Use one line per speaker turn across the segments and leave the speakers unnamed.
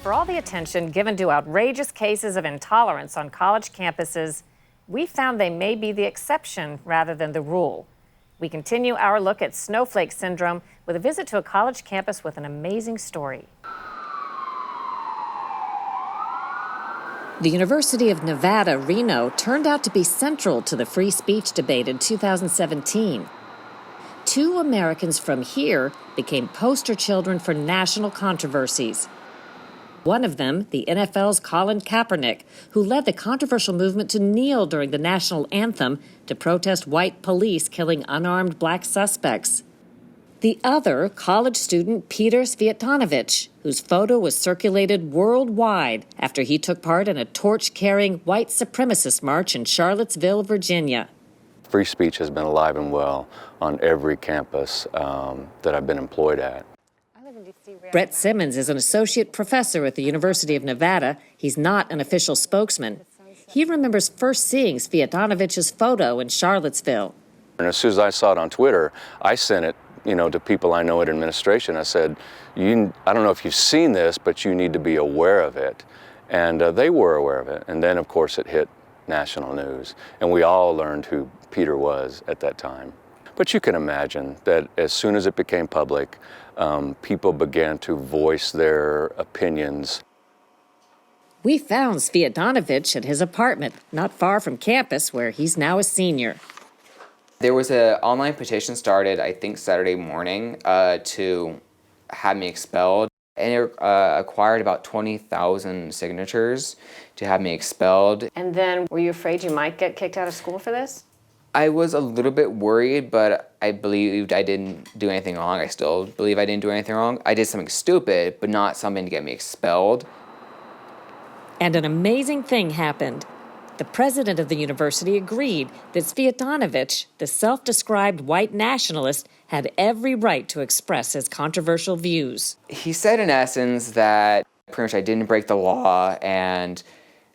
For all the attention given to outrageous cases of intolerance on college campuses, we found they may be the exception rather than the rule. We continue our look at Snowflake Syndrome with a visit to a college campus with an amazing story. The University of Nevada, Reno turned out to be central to the free speech debate in 2017. Two Americans from here became poster children for national controversies. One of them, the NFL's Colin Kaepernick, who led the controversial movement to kneel during the national anthem to protest white police killing unarmed black suspects. The other, college student Peter Sviatonovich, whose photo was circulated worldwide after he took part in a torch-carrying white supremacist march in Charlottesville, Virginia.
Free speech has been alive and well on every campus that I've been employed at.
Brett Simmons is an associate professor at the University of Nevada. He's not an official spokesman. He remembers first seeing Sviatonovich's photo in Charlottesville.
And as soon as I saw it on Twitter, I sent it, to people I know at administration. I said, I don't know if you've seen this, but you need to be aware of it. And they were aware of it. And then, of course, it hit national news. And we all learned who Peter was at that time. But you can imagine that as soon as it became public, people began to voice their opinions.
We found Sviatonovich at his apartment, not far from campus, where he's now a senior.
There was an online petition started, I think, Saturday morning to have me expelled. And it acquired about 20,000 signatures to have me expelled.
And then were you afraid you might get kicked out of school for this?
I was a little bit worried, but I believed I didn't do anything wrong. I still believe I didn't do anything wrong. I did something stupid, but not something to get me expelled.
And an amazing thing happened. The president of the university agreed that Sviatonovich, the self-described white nationalist, had every right to express his controversial views.
He said, in essence, that pretty much I didn't break the law, and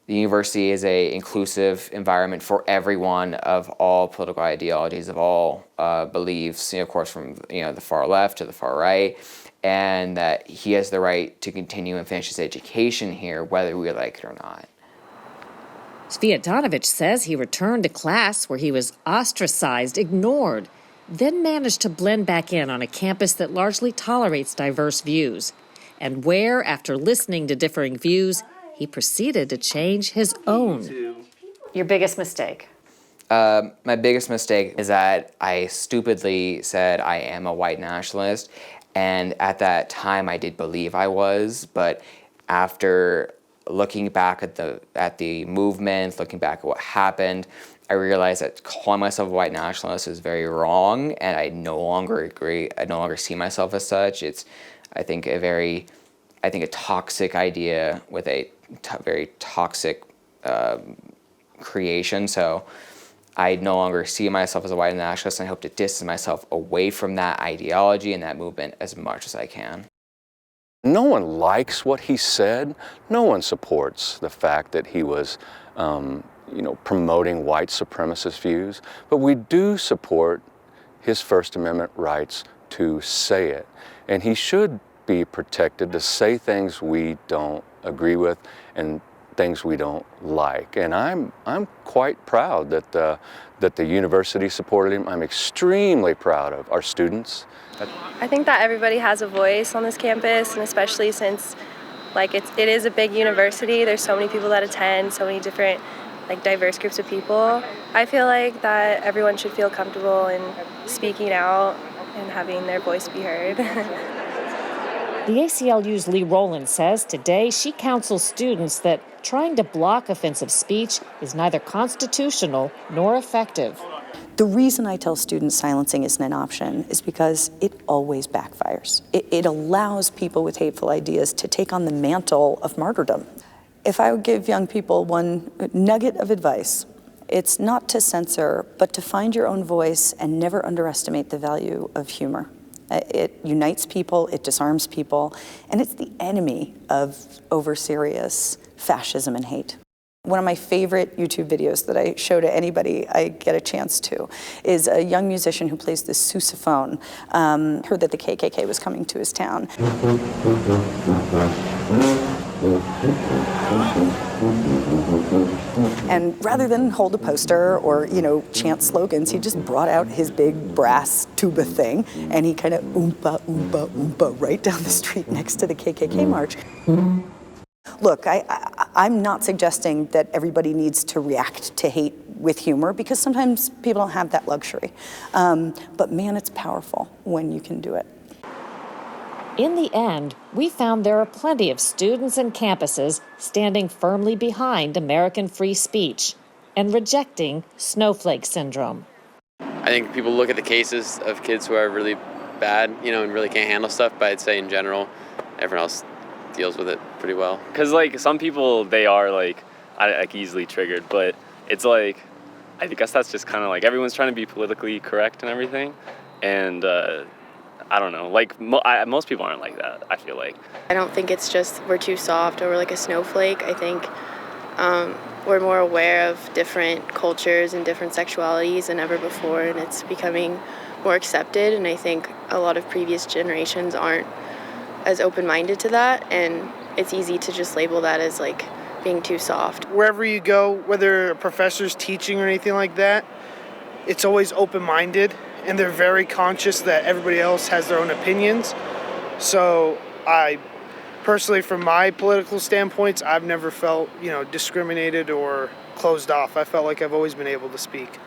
the university is an inclusive environment for everyone of all political ideologies, of all beliefs, of course, from the far left to the far right, and that he has the right to continue and finish his education here, whether we like it or not.
Sviatonovich says he returned to class where he was ostracized, ignored, then managed to blend back in on a campus that largely tolerates diverse views, and where, after listening to differing views, he proceeded to change his own. Your biggest mistake?
My biggest mistake is that I stupidly said I am a white nationalist, and at that time I did believe I was, but after looking back at the movement, looking back at what happened, I realized that calling myself a white nationalist is very wrong, and I no longer agree. I no longer see myself as such. It's, I think, a toxic idea with a very toxic creation. So I no longer see myself as a white nationalist, and I hope to distance myself away from that ideology and that movement as much as I can.
No one likes what he said. No one supports the fact that he was, promoting white supremacist views. But we do support his First Amendment rights to say it. And he should be protected to say things we don't agree with and things we don't like. And I'm quite proud that the university supported him. I'm extremely proud of our students.
I think that everybody has a voice on this campus, and especially since it is a big university, there's so many people that attend, so many different diverse groups of people. I feel like that everyone should feel comfortable in speaking out and having their voice be heard.
The ACLU's Lee Rowland says today she counsels students that trying to block offensive speech is neither constitutional nor effective.
The reason I tell students silencing isn't an option is because it always backfires. It allows people with hateful ideas to take on the mantle of martyrdom. If I would give young people one nugget of advice, it's not to censor, but to find your own voice and never underestimate the value of humor. It unites people, it disarms people, and it's the enemy of over-serious fascism and hate. One of my favorite YouTube videos that I show to anybody I get a chance to is a young musician who plays the sousaphone, heard that the KKK was coming to his town. And rather than hold a poster or, chant slogans, he just brought out his big brass tuba thing and he kind of oompa, oompa, oompa right down the street next to the KKK march. Look, I'm not suggesting that everybody needs to react to hate with humor, because sometimes people don't have that luxury. But man, it's powerful when you can do it.
In the end, we found there are plenty of students and campuses standing firmly behind American free speech and rejecting Snowflake Syndrome.
I think people look at the cases of kids who are really bad, and really can't handle stuff, but I'd say in general, everyone else deals with it pretty well.
Because, some people, they are, easily triggered, but it's I guess that's just kind of everyone's trying to be politically correct and everything, and I don't know, most people aren't like that, I feel like.
I don't think it's just we're too soft or we're like a snowflake. I think we're more aware of different cultures and different sexualities than ever before, and it's becoming more accepted, and I think a lot of previous generations aren't as open-minded to that, and it's easy to just label that as being too soft.
Wherever you go, whether a professor's teaching or anything like that, it's always open-minded, and they're very conscious that everybody else has their own opinions. So I personally, from my political standpoints, I've never felt, discriminated or closed off. I felt like I've always been able to speak.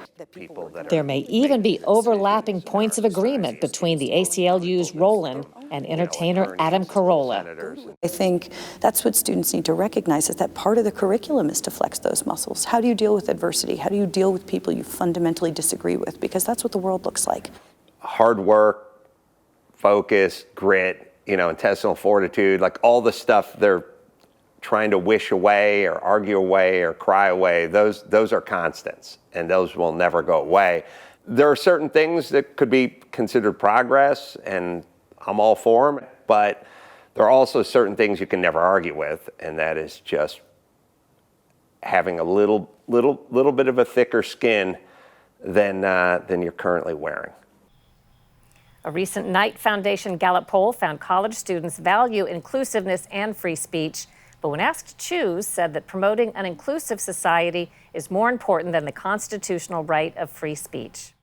There may even be overlapping points of agreement between the ACLU's Roland and entertainer Adam Carolla.
I think that's what students need to recognize, is that part of the curriculum is to flex those muscles. How do you deal with adversity? How do you deal with people you fundamentally disagree with? Because that's what the world looks like.
Hard work, focus, grit, intestinal fortitude, all the stuff they're trying to wish away or argue away or cry away, those are constants, and those will never go away. There are certain things that could be considered progress, and I'm all for them, but there are also certain things you can never argue with, and that is just having a little bit of a thicker skin than you're currently wearing.
A recent Knight Foundation Gallup poll found college students value inclusiveness and free speech, but when asked to choose, said that promoting an inclusive society is more important than the constitutional right of free speech.